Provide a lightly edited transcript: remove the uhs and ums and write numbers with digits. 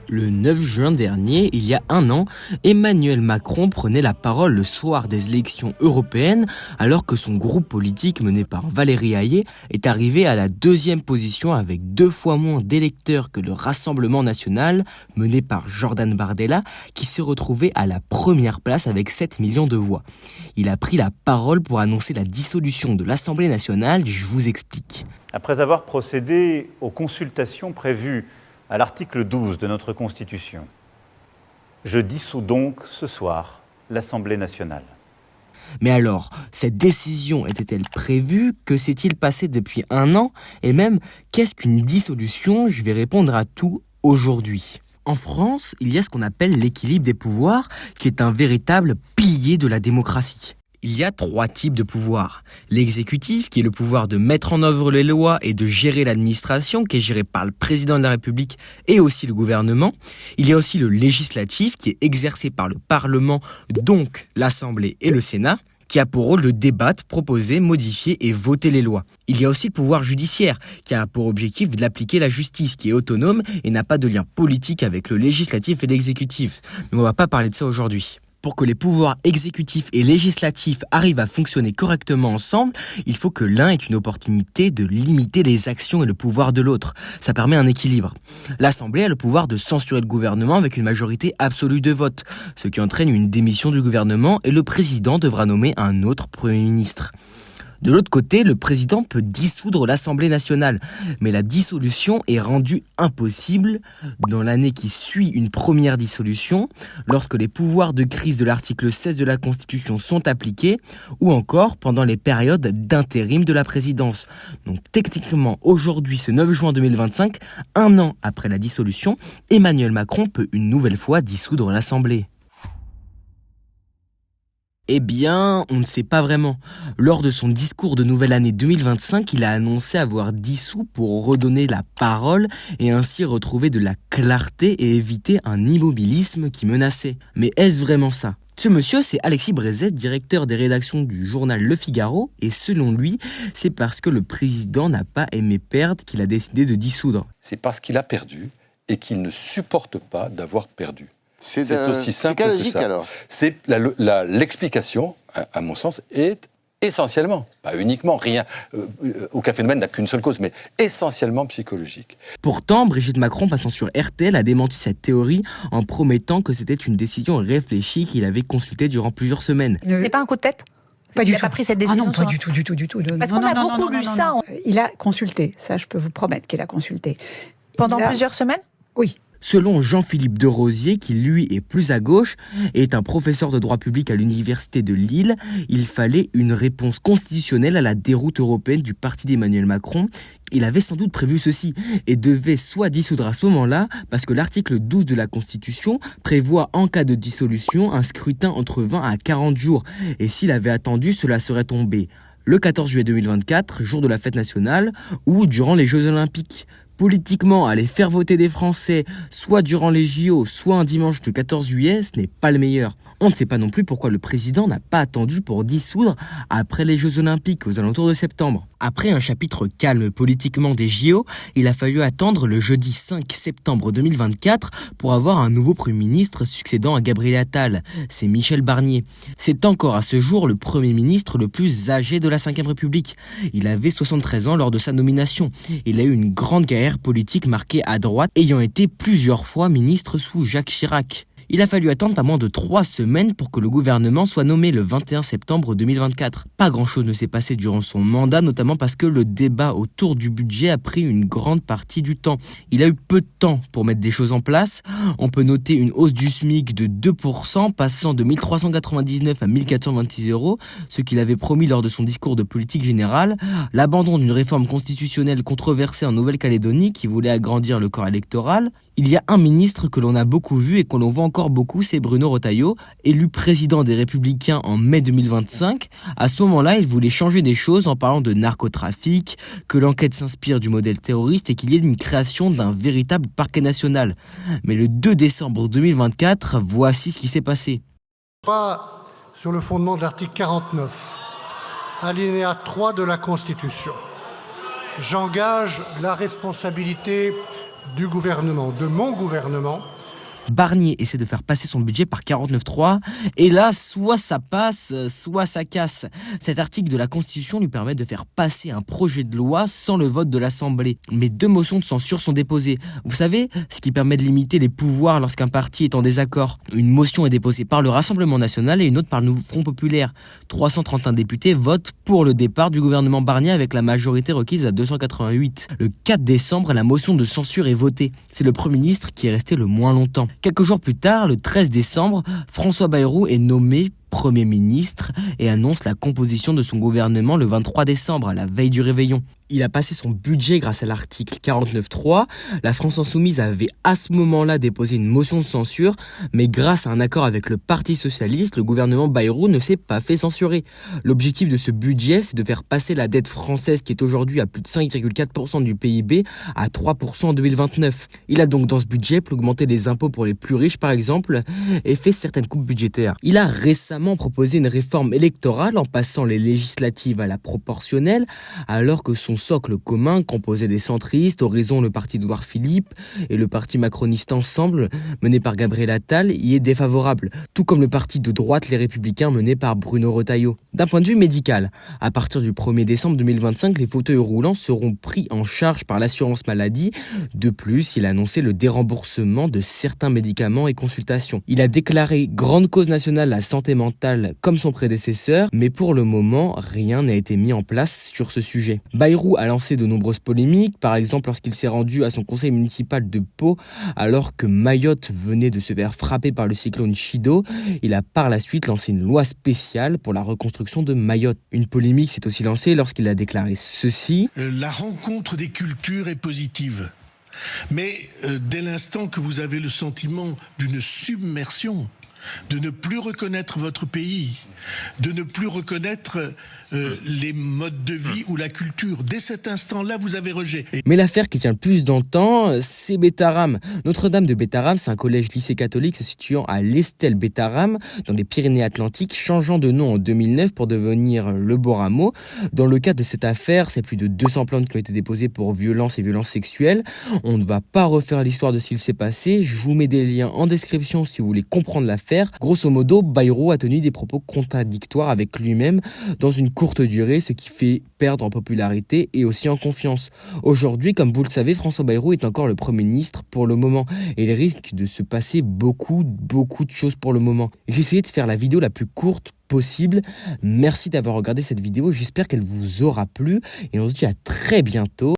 Le 9 juin dernier, il y a un an, Emmanuel Macron prenait la parole le soir des élections européennes alors que son groupe politique mené par Valérie Hayé est arrivé à la deuxième position avec 2 fois moins d'électeurs que le Rassemblement national mené par Jordan Bardella qui s'est retrouvé à la première place avec 7 millions de voix. Il a pris la parole pour annoncer la dissolution de l'Assemblée nationale, je vous explique. Après avoir procédé aux consultations prévues à l'article 12 de notre Constitution, je dissous donc ce soir l'Assemblée nationale. Mais alors, cette décision était-elle prévue? Que s'est-il passé depuis un an? Et même, qu'est-ce qu'une dissolution? Je vais répondre à tout aujourd'hui. En France, il y a ce qu'on appelle l'équilibre des pouvoirs, qui est un véritable pilier de la démocratie. Il y a 3 types de pouvoirs. L'exécutif, qui est le pouvoir de mettre en œuvre les lois et de gérer l'administration, qui est gérée par le président de la République et aussi le gouvernement. Il y a aussi le législatif, qui est exercé par le Parlement, donc l'Assemblée et le Sénat, qui a pour rôle de débattre, proposer, modifier et voter les lois. Il y a aussi le pouvoir judiciaire, qui a pour objectif d'appliquer la justice, qui est autonome et n'a pas de lien politique avec le législatif et l'exécutif. Mais on ne va pas parler de ça aujourd'hui. Pour que les pouvoirs exécutifs et législatifs arrivent à fonctionner correctement ensemble, il faut que l'un ait une opportunité de limiter les actions et le pouvoir de l'autre. Ça permet un équilibre. L'Assemblée a le pouvoir de censurer le gouvernement avec une majorité absolue de vote, ce qui entraîne une démission du gouvernement et le président devra nommer un autre Premier ministre. De l'autre côté, le président peut dissoudre l'Assemblée nationale, mais la dissolution est rendue impossible dans l'année qui suit une première dissolution, lorsque les pouvoirs de crise de l'article 16 de la Constitution sont appliqués, ou encore pendant les périodes d'intérim de la présidence. Donc techniquement, aujourd'hui, ce 9 juin 2025, un an après la dissolution, Emmanuel Macron peut une nouvelle fois dissoudre l'Assemblée. Eh bien, on ne sait pas vraiment. Lors de son discours de nouvelle année 2025, il a annoncé avoir dissous pour redonner la parole et ainsi retrouver de la clarté et éviter un immobilisme qui menaçait. Mais est-ce vraiment ça ? Ce monsieur, c'est Alexis Brézet, directeur des rédactions du journal Le Figaro, et selon lui, c'est parce que le président n'a pas aimé perdre qu'il a décidé de dissoudre. C'est parce qu'il a perdu et qu'il ne supporte pas d'avoir perdu. C'est aussi simple que ça. Alors. C'est l'explication, à mon sens, est essentiellement, pas uniquement, rien, aucun phénomène n'a qu'une seule cause, mais essentiellement psychologique. Pourtant, Brigitte Macron, passant sur RTL, a démenti cette théorie en promettant que c'était une décision réfléchie qu'il avait consultée durant plusieurs semaines. Ce n'est pas un coup de tête ? Pas du tout. Il n'a pas pris cette décision. Ah non, pas du tout. Parce qu'on a beaucoup lu ça. Il a consulté, ça je peux vous promettre qu'il a consulté. Pendant plusieurs semaines ? Oui. Selon Jean-Philippe Derosier, qui lui est plus à gauche et est un professeur de droit public à l'université de Lille, il fallait une réponse constitutionnelle à la déroute européenne du parti d'Emmanuel Macron. Il avait sans doute prévu ceci et devait soit dissoudre à ce moment-là, parce que l'article 12 de la Constitution prévoit en cas de dissolution un scrutin entre 20 à 40 jours. Et s'il avait attendu, cela serait tombé le 14 juillet 2024, jour de la fête nationale, ou durant les Jeux Olympiques. Politiquement, aller faire voter des Français, soit durant les JO, soit un dimanche du 14 juillet, ce n'est pas le meilleur. On ne sait pas non plus pourquoi le président n'a pas attendu pour dissoudre après les Jeux Olympiques aux alentours de septembre. Après un chapitre calme politiquement des JO, il a fallu attendre le jeudi 5 septembre 2024 pour avoir un nouveau Premier ministre succédant à Gabriel Attal. C'est Michel Barnier. C'est encore à ce jour le Premier ministre le plus âgé de la Ve République. Il avait 73 ans lors de sa nomination. Il a eu une grande carrière politique marquée à droite, ayant été plusieurs fois ministre sous Jacques Chirac. Il a fallu attendre pas moins de 3 semaines pour que le gouvernement soit nommé le 21 septembre 2024. Pas grand-chose ne s'est passé durant son mandat, notamment parce que le débat autour du budget a pris une grande partie du temps. Il a eu peu de temps pour mettre des choses en place. On peut noter une hausse du SMIC de 2%, passant de 1 399 à 1 426 €, ce qu'il avait promis lors de son discours de politique générale, l'abandon d'une réforme constitutionnelle controversée en Nouvelle-Calédonie qui voulait agrandir le corps électoral. Il y a un ministre que l'on a beaucoup vu et que l'on voit encore beaucoup, c'est Bruno Retailleau, élu président des Républicains en mai 2025. À ce moment-là, il voulait changer des choses en parlant de narcotrafic, que l'enquête s'inspire du modèle terroriste et qu'il y ait une création d'un véritable parquet national. Mais le 2 décembre 2024, voici ce qui s'est passé. Pas sur le fondement de l'article 49, alinéa 3 de la Constitution. J'engage la responsabilité du gouvernement, de mon gouvernement, Barnier essaie de faire passer son budget par 49.3 et là, soit ça passe, soit ça casse. Cet article de la Constitution lui permet de faire passer un projet de loi sans le vote de l'Assemblée. Mais 2 motions de censure sont déposées. Vous savez, ce qui permet de limiter les pouvoirs lorsqu'un parti est en désaccord. Une motion est déposée par le Rassemblement national et une autre par le Nouveau Front populaire. 331 députés votent pour le départ du gouvernement Barnier avec la majorité requise à 288. Le 4 décembre, la motion de censure est votée. C'est le Premier ministre qui est resté le moins longtemps. Quelques jours plus tard, le 13 décembre, François Bayrou est nommé Premier ministre et annonce la composition de son gouvernement le 23 décembre, à la veille du réveillon. Il a passé son budget grâce à l'article 49.3. La France Insoumise avait à ce moment-là déposé une motion de censure, mais grâce à un accord avec le Parti Socialiste, le gouvernement Bayrou ne s'est pas fait censurer. L'objectif de ce budget, c'est de faire passer la dette française, qui est aujourd'hui à plus de 5,4% du PIB, à 3% en 2029. Il a donc dans ce budget augmenté les impôts pour les plus riches, par exemple, et fait certaines coupes budgétaires. Il a récemment proposé une réforme électorale en passant les législatives à la proportionnelle, alors que son socle commun, composé des centristes, Horizon, le parti d'Édouard Philippe et le parti macroniste Ensemble, mené par Gabriel Attal, y est défavorable, tout comme le parti de droite Les Républicains mené par Bruno Retailleau. D'un point de vue médical, à partir du 1er décembre 2025, les fauteuils roulants seront pris en charge par l'assurance maladie. De plus, il a annoncé le déremboursement de certains médicaments et consultations. Il a déclaré grande cause nationale la santé mentale comme son prédécesseur, mais pour le moment, rien n'a été mis en place sur ce sujet. Bayrou a lancé de nombreuses polémiques, par exemple lorsqu'il s'est rendu à son conseil municipal de Pau, alors que Mayotte venait de se faire frapper par le cyclone Chido. Il a par la suite lancé une loi spéciale pour la reconstruction de Mayotte. Une polémique s'est aussi lancée lorsqu'il a déclaré ceci. La rencontre des cultures est positive. Mais dès l'instant que vous avez le sentiment d'une submersion, de ne plus reconnaître votre pays, de ne plus reconnaître les modes de vie ou la culture. Dès cet instant-là, vous avez rejet. Mais l'affaire qui tient le plus dans le temps, c'est Bétharram. Notre-Dame de Bétharram, c'est un collège-lycée catholique se situant à l'Estelle-Bétharram, dans les Pyrénées-Atlantiques, changeant de nom en 2009 pour devenir Le Beau-Rameau. Dans le cadre de cette affaire, c'est plus de 200 plaintes qui ont été déposées pour violences et violences sexuelles. On ne va pas refaire l'histoire de ce qu'il s'est passé. Je vous mets des liens en description si vous voulez comprendre l'affaire. Grosso modo, Bayrou a tenu des propos contradictoires avec lui-même dans une courte durée, ce qui fait perdre en popularité et aussi en confiance. Aujourd'hui, comme vous le savez, François Bayrou est encore le Premier ministre pour le moment et il risque de se passer beaucoup de choses pour le moment. J'ai essayé de faire la vidéo la plus courte possible. Merci d'avoir regardé cette vidéo, j'espère qu'elle vous aura plu et on se dit à très bientôt.